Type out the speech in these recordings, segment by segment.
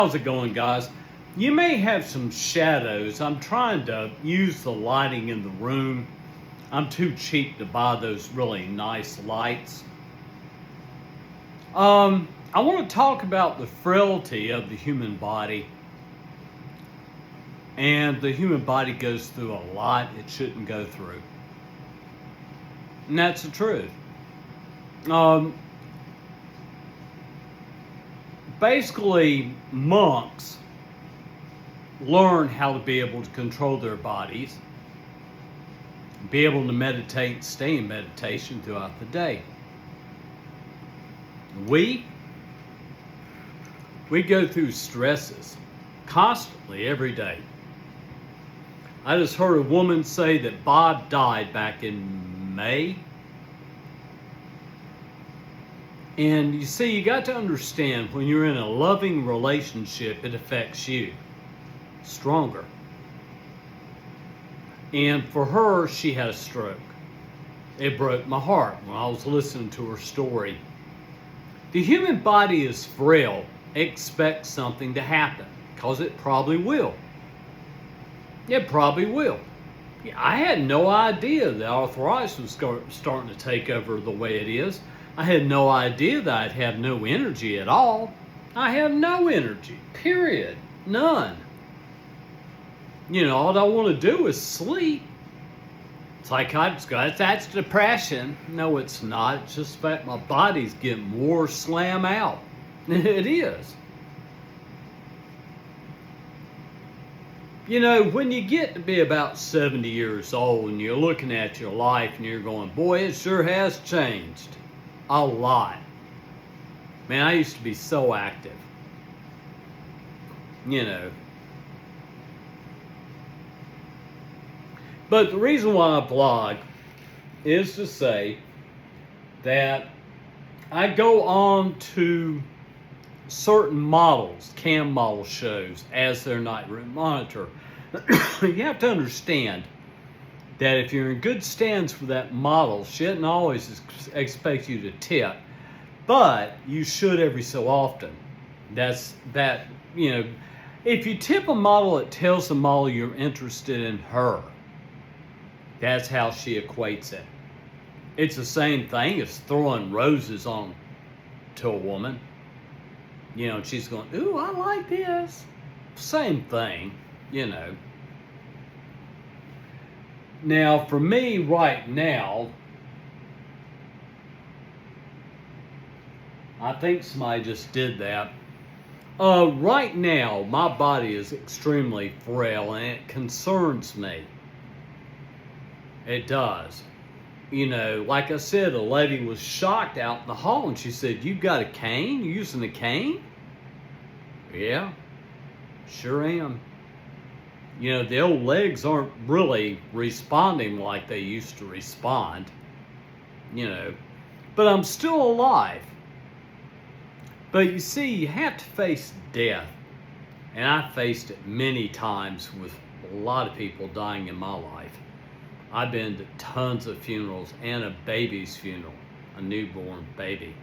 How's it going, guys? You may have some shadows. I'm trying to use the lighting in the room. I'm too cheap to buy those really nice lights. I want to talk about the frailty of the human body. And the human body goes through a lot it shouldn't go through. And that's the truth. Basically, monks learn how to be able to control their bodies, be able to meditate and stay in meditation throughout the day. We go through stresses constantly every day. I just heard a woman say that Bob died back in May. And you see, you got to understand, when you're in a loving relationship, it affects you stronger. And for her, she had a stroke. It broke my heart when I was listening to her story. The human body is frail. Expect something to happen, because it probably will. It probably will. I had no idea that arthritis was starting to take over the way it is. I had no idea that I'd have no energy at all. I have no energy, period. None. You know, all I want to do is sleep. It's like that's depression. No, it's not. It's just that my body's getting more slam out. It is. You know, when you get to be about 70 years old and you're looking at your life and you're going, boy, it sure has changed. A lot. Man, I used to be so active. You know. But the reason why I blog is to say that I go on to certain models, cam model shows, as their night room monitor. You have to understand that if you're in good stands with that model, she doesn't always expect you to tip, but you should every so often. If you tip a model, it tells the model you're interested in her. That's how she equates it. It's the same thing as throwing roses on to a woman. You know, she's going, ooh, I like this. Same thing, you know. Now, for me right now, I think somebody just did that. Right now, my body is extremely frail and it concerns me. It does. You know, like I said, a lady was shocked out in the hall and she said, "You got a cane? You using a cane?" Yeah, sure am. You know, the old legs aren't really responding like they used to respond. You know, but I'm still alive. But you see, you have to face death. And I faced it many times with a lot of people dying in my life. I've been to tons of funerals and a baby's funeral, a newborn baby.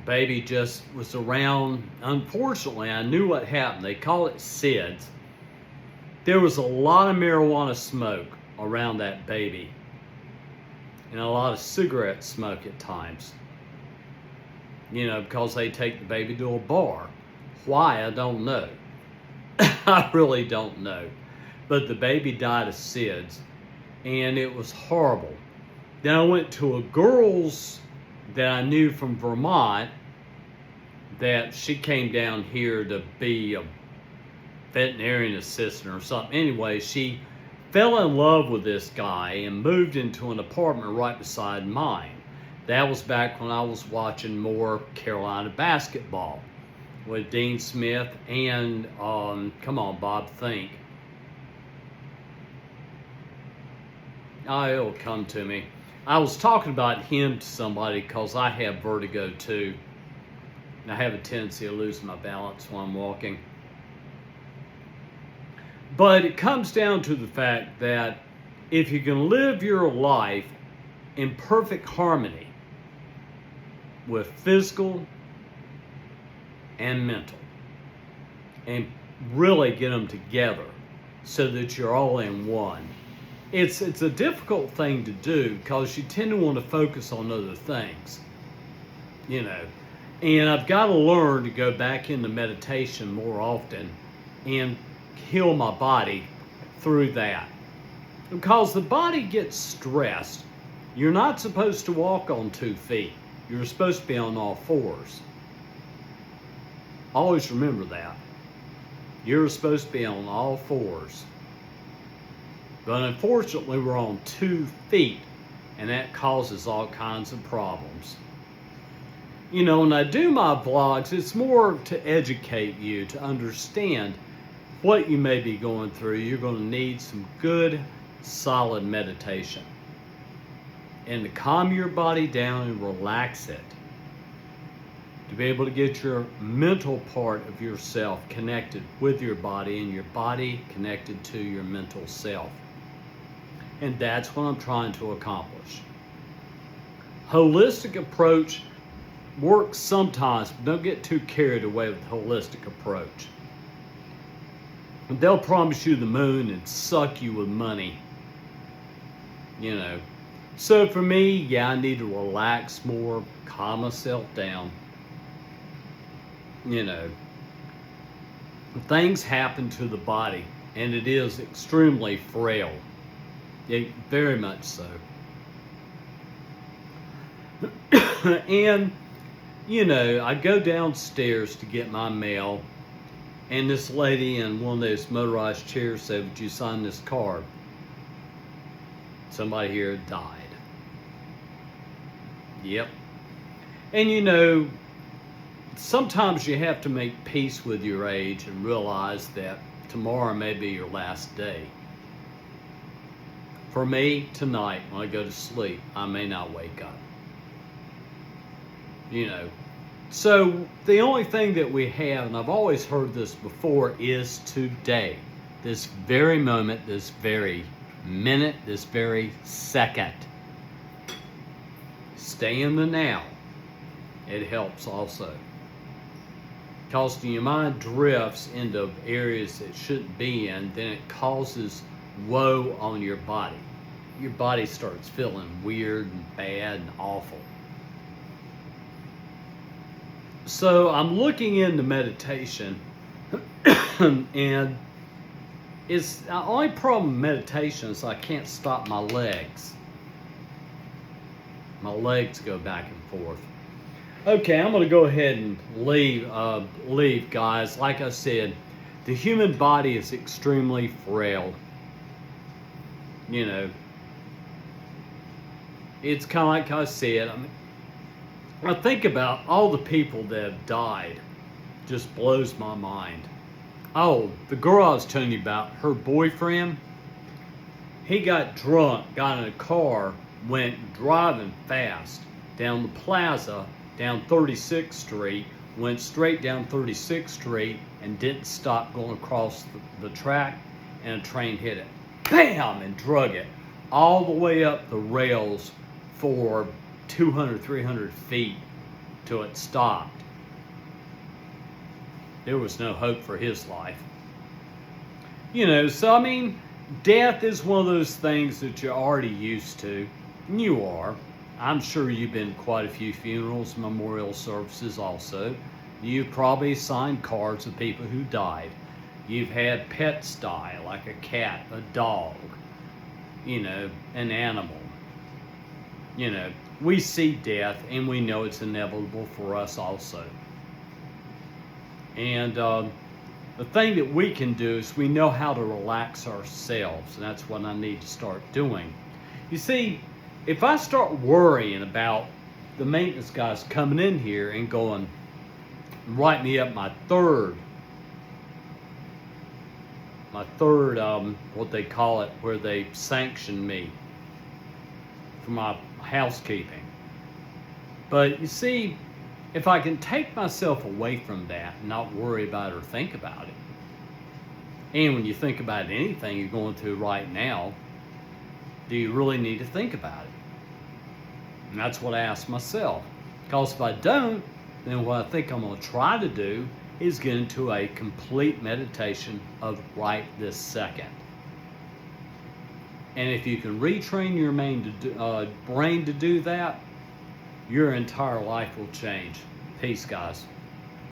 Baby just was around. Unfortunately, I knew what happened. They call it SIDS. There was a lot of marijuana smoke around that baby and a lot of cigarette smoke at times. You know, because they take the baby to a bar. Why, I don't know. I really don't know. But the baby died of SIDS, and it was horrible. Then I went to a girl's that I knew from Vermont, that she came down here to be a veterinarian assistant or something. Anyway, she fell in love with this guy and moved into an apartment right beside mine. That was back when I was watching more Carolina basketball with Dean Smith and, come on, Bob, think. Oh, it'll come to me. I was talking about him to somebody because I have vertigo too. And I have a tendency to lose my balance when I'm walking. But it comes down to the fact that if you can live your life in perfect harmony with physical, and mental, and really get them together so that you're all in one. It's a difficult thing to do because you tend to want to focus on other things, you know. And I've got to learn to go back into meditation more often and heal my body through that. Because the body gets stressed. You're not supposed to walk on 2 feet. You're supposed to be on all 4s. Always remember that. You're supposed to be on all 4s. But unfortunately, we're on 2 feet, and that causes all kinds of problems. You know, when I do my vlogs, it's more to educate you, to understand what you may be going through. You're going to need some good, solid meditation. And to calm your body down and relax it. To be able to get your mental part of yourself connected with your body and your body connected to your mental self. And that's what I'm trying to accomplish. Holistic approach works sometimes, but don't get too carried away with holistic approach. They'll promise you the moon and suck you with money. You know. So for me, yeah, I need to relax more, calm myself down. You know. Things happen to the body, and it is extremely frail. Yeah, very much so. And, you know, I go downstairs to get my mail, and this lady in one of those motorized chairs said, "Would you sign this card?" Somebody here died. Yep. And you know, sometimes you have to make peace with your age and realize that tomorrow may be your last day. For me, tonight, when I go to sleep, I may not wake up. You know, so the only thing that we have, and I've always heard this before, is today. This very moment, this very minute, this very second. Stay in the now. It helps also. Because when your mind drifts into areas it shouldn't be in, then it causes woe on your body. Your body starts feeling weird and bad and awful. So I'm looking into meditation, and it's the only problem with meditation is I can't stop my legs. My legs go back and forth. Okay, I'm going to go ahead and leave, guys. Like I said, the human body is extremely frail. You know, it's kind of like I said. I mean, I think about all the people that have died. Just blows my mind. Oh, the girl I was telling you about, her boyfriend, he got drunk, got in a car, went driving fast down the plaza, down 36th Street, went straight down 36th Street and didn't stop going across the track, and a train hit it. Bam! And drug it all the way up the rails for 200, 300 feet till it stopped. There was no hope for his life. You know, so I mean, death is one of those things that you're already used to. And you are. I'm sure you've been to quite a few funerals, memorial services also. You've probably signed cards of people who died. You've had pets die, like a cat, a dog, you know, an animal. You know, we see death and we know it's inevitable for us also. And the thing that we can do is we know how to relax ourselves, and that's what I need to start doing. You see, if I start worrying about the maintenance guys coming in here and going, write me up my third, what they call it, where they sanction me for my housekeeping. But you see, if I can take myself away from that and not worry about it or think about it, and when you think about anything you're going through right now, do you really need to think about it? And that's what I ask myself. Because if I don't, then what I think I'm going to try to do is get into a complete meditation of right this second. And if you can retrain your brain to do that, your entire life will change. Peace, guys.